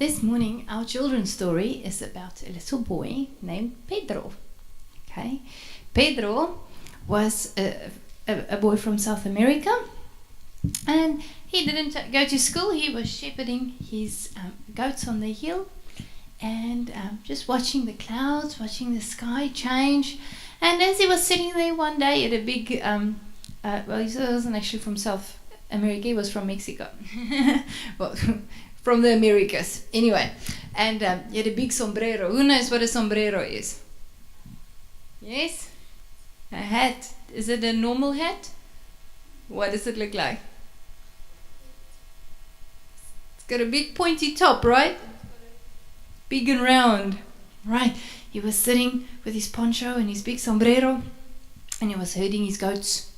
This morning our children's story is about a little boy named Pedro. Okay, Pedro was a boy from South America, and he didn't go to school. He was shepherding his goats on the hill, and just watching the clouds, watching the sky change. And as he was sitting there one day at a big, well, he wasn't actually from South America, he was from Mexico. Well, from the Americas. Anyway, and he had a big sombrero. Who knows what a sombrero is? Yes? A hat. Is it a normal hat? What does it look like? It's got a big pointy top, right? Big and round. Right. He was sitting with his poncho and his big sombrero, and he was herding his goats.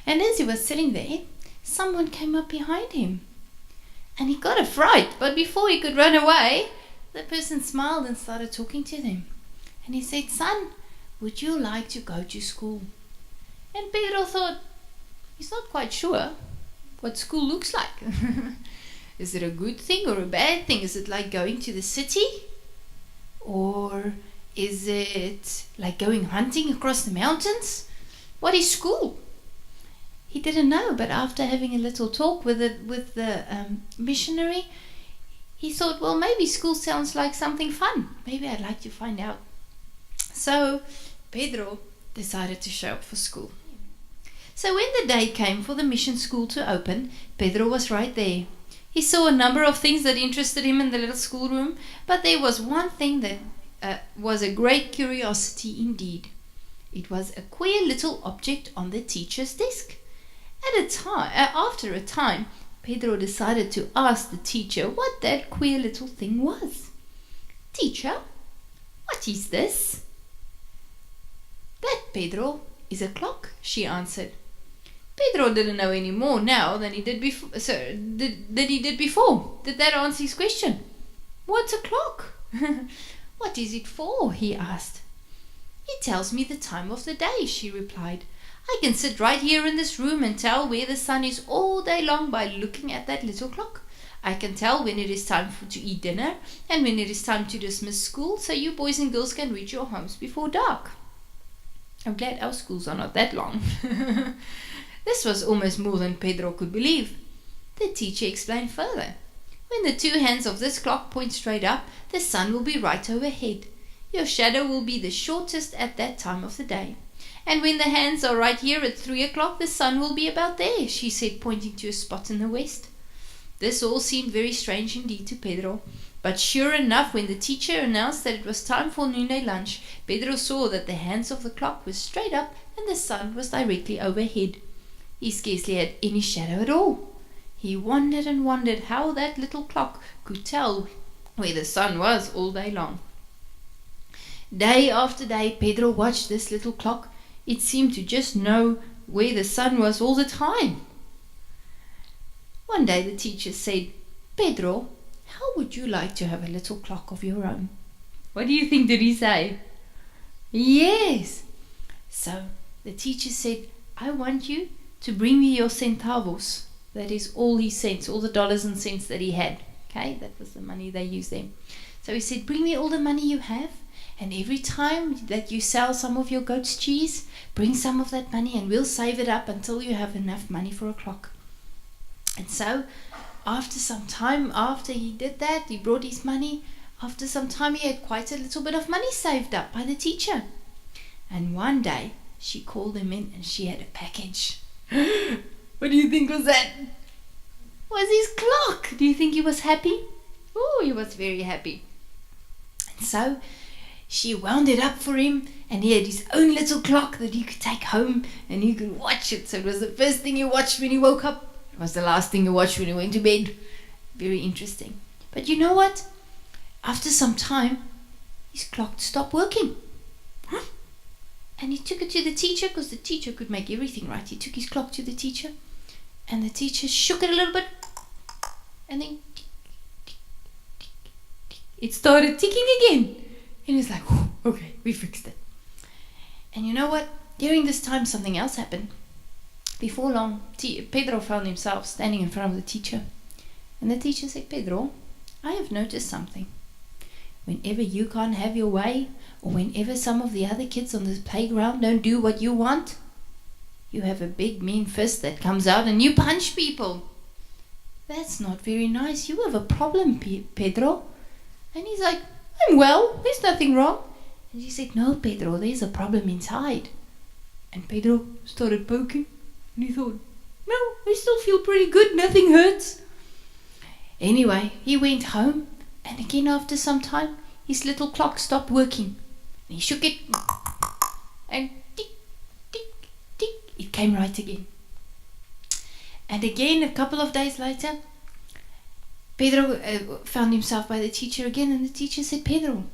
And as he was sitting there, someone came up behind him. And he got a fright, but before he could run away, the person smiled and started talking to them. And he said, "Son, would you like to go to school?" And Pedro thought, he's not quite sure what school looks like. Is it a good thing or a bad thing? Is it like going to the city? Or is it like going hunting across the mountains? What is school? He didn't know, but after having a little talk with the missionary, he thought, well, maybe school sounds like something fun. Maybe I'd like to find out. So Pedro decided to show up for school. So when the day came for the mission school to open, Pedro was right there. He saw a number of things that interested him in the little schoolroom, but there was one thing that was a great curiosity indeed. It was a queer little object on the teacher's desk. After a time, Pedro decided to ask the teacher what that queer little thing was. "Teacher, what is this?" "That, Pedro, is a clock," she answered. Pedro didn't know any more now than he did before. Did that answer his question? "What's a clock?" "What is it for?" he asked. "It tells me the time of the day," she replied. "I can sit right here in this room and tell where the sun is all day long by looking at that little clock. I can tell when it is time to eat dinner and when it is time to dismiss school, so you boys and girls can reach your homes before dark." I'm glad our schools are not that long. This was almost more than Pedro could believe. The teacher explained further. "When the two hands of this clock point straight up, the sun will be right overhead. Your shadow will be the shortest at that time of the day. And when the hands are right here at 3 o'clock, the sun will be about there," she said, pointing to a spot in the west. This all seemed very strange indeed to Pedro. But sure enough, when the teacher announced that it was time for noonday lunch, Pedro saw that the hands of the clock were straight up and the sun was directly overhead. He scarcely had any shadow at all. He wondered and wondered how that little clock could tell where the sun was all day long. Day after day, Pedro watched this little clock. It seemed to just know where the sun was all the time. One day the teacher said, "Pedro, how would you like to have a little clock of your own?" What do you think did he say? Yes. So the teacher said, "I want you to bring me your centavos." That is all his cents, all the dollars and cents that he had. Okay, that was the money they used then. So he said, "Bring me all the money you have. And every time that you sell some of your goat's cheese, bring some of that money and we'll save it up until you have enough money for a clock." And so after some time, after he did that, he brought his money. After some time, he had quite a little bit of money saved up by the teacher. And one day, she called him in and she had a package. What do you think was that? Was his clock. Do you think he was happy? Oh, he was very happy. And so she wound it up for him, and he had his own little clock that he could take home and he could watch it. So it was the first thing he watched when he woke up. It was the last thing he watched when he went to bed. Very interesting. But you know what? After some time, his clock stopped working. And he took it to the teacher, because the teacher could make everything right. He took his clock to the teacher, and the teacher shook it a little bit, and then it started ticking again. And he's like, "Okay, we fixed it." And you know what? During this time, something else happened. Before long, Pedro found himself standing in front of the teacher. And the teacher said, "Pedro, I have noticed something. Whenever you can't have your way, or whenever some of the other kids on the playground don't do what you want, you have a big mean fist that comes out and you punch people. That's not very nice. You have a problem, Pedro. And he's like, I'm well, there's nothing wrong. And she said, no, Pedro, there's a problem inside. And Pedro started poking, and he thought, no, I still feel pretty good, nothing hurts. Anyway, he went home, and again after some time, his little clock stopped working. And he shook it, and tick, tick, tick, it came right again. And again, a couple of days later, Pedro found himself by the teacher again, and the teacher said, Pedro,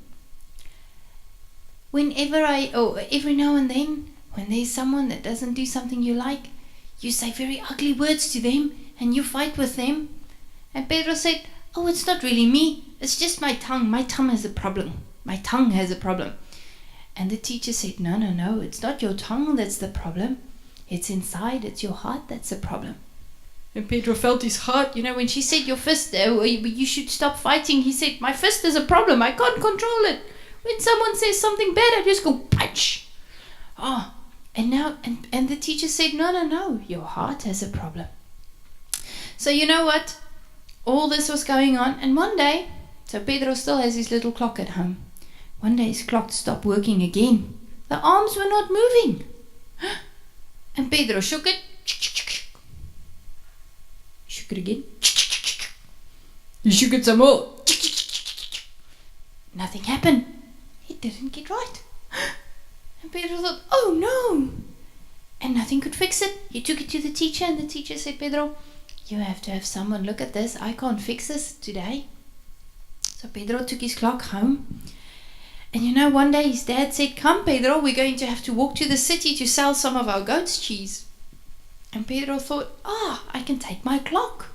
every now and then, when there's someone that doesn't do something you like, you say very ugly words to them, and you fight with them. And Pedro said, oh, it's not really me, it's just my tongue. My tongue has a problem. My tongue has a problem. And the teacher said, no, it's not your tongue that's the problem. It's inside, it's your heart that's the problem. And Pedro felt his heart. You know, when she said your fist, you should stop fighting, he said, my fist is a problem, I can't control it. When someone says something bad, I just go punch. Oh, and now, and the teacher said, no, your heart has a problem. So you know what? All this was going on, and one day, so Pedro still has his little clock at home. One day his clock stopped working again. The arms were not moving. And Pedro shook it. Shook it again. He shook it some more. Nothing happened. It didn't get right. And Pedro thought, oh no. And nothing could fix it. He took it to the teacher, and the teacher said, Pedro, you have to have someone look at this. I can't fix this today. So Pedro took his clock home. And you know, one day his dad said, come Pedro, we're going to have to walk to the city to sell some of our goat's cheese. And Pedro thought, I can take my clock.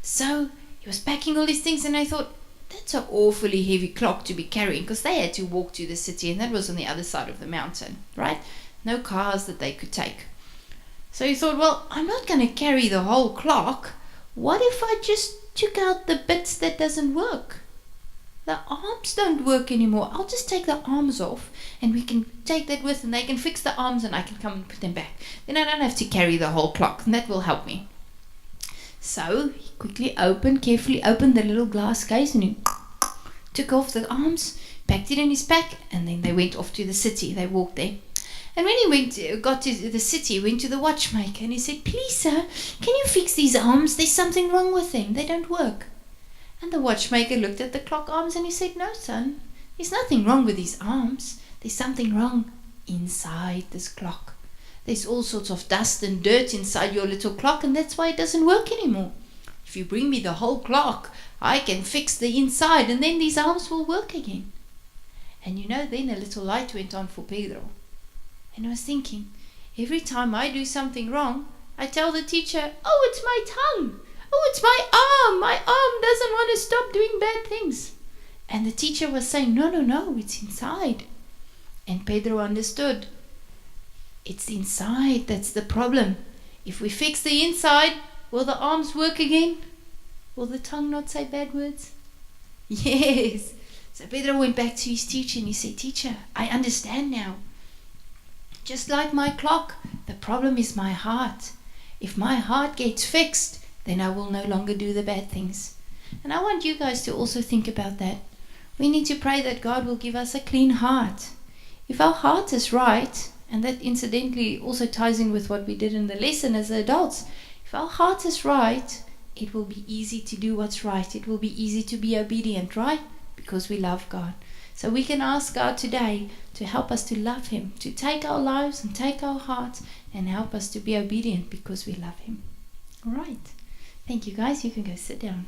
So he was packing all these things, and I thought, that's an awfully heavy clock to be carrying, because they had to walk to the city, and that was on the other side of the mountain, right? No cars that they could take. So he thought, well, I'm not going to carry the whole clock. What if I just took out the bits that doesn't work? The arms don't work anymore. I'll just take the arms off, and we can take that with, and they can fix the arms, and I can come and put them back. Then I don't have to carry the whole clock, and that will help me. So he carefully opened the little glass case, and he took off the arms, packed it in his pack, and then they went off to the city. They walked there. And when he got to the city, he went to the watchmaker, and he said, please sir, can you fix these arms? There's something wrong with them. They don't work. And the watchmaker looked at the clock arms, and he said, no son, there's nothing wrong with these arms. There's something wrong inside this clock. There's all sorts of dust and dirt inside your little clock, and that's why it doesn't work anymore. If you bring me the whole clock, I can fix the inside, and then these arms will work again. And you know, then a little light went on for Pedro. And I was thinking, every time I do something wrong, I tell the teacher, oh, it's my tongue. Oh, it's my arm. My arm doesn't want to stop doing bad things. And the teacher was saying, no, it's inside. And Pedro understood. It's inside that's the problem. If we fix the inside, will the arms work again? Will the tongue not say bad words? Yes. So Pedro went back to his teacher, and he said, teacher, I understand now. Just like my clock, the problem is my heart. If my heart gets fixed, then I will no longer do the bad things. And I want you guys to also think about that. We need to pray that God will give us a clean heart. If our heart is right, and that incidentally also ties in with what we did in the lesson as adults, if our heart is right, it will be easy to do what's right. It will be easy to be obedient, right? Because we love God. So we can ask God today to help us to love Him, to take our lives and take our hearts and help us to be obedient because we love Him. All right. Thank you guys. You can go sit down.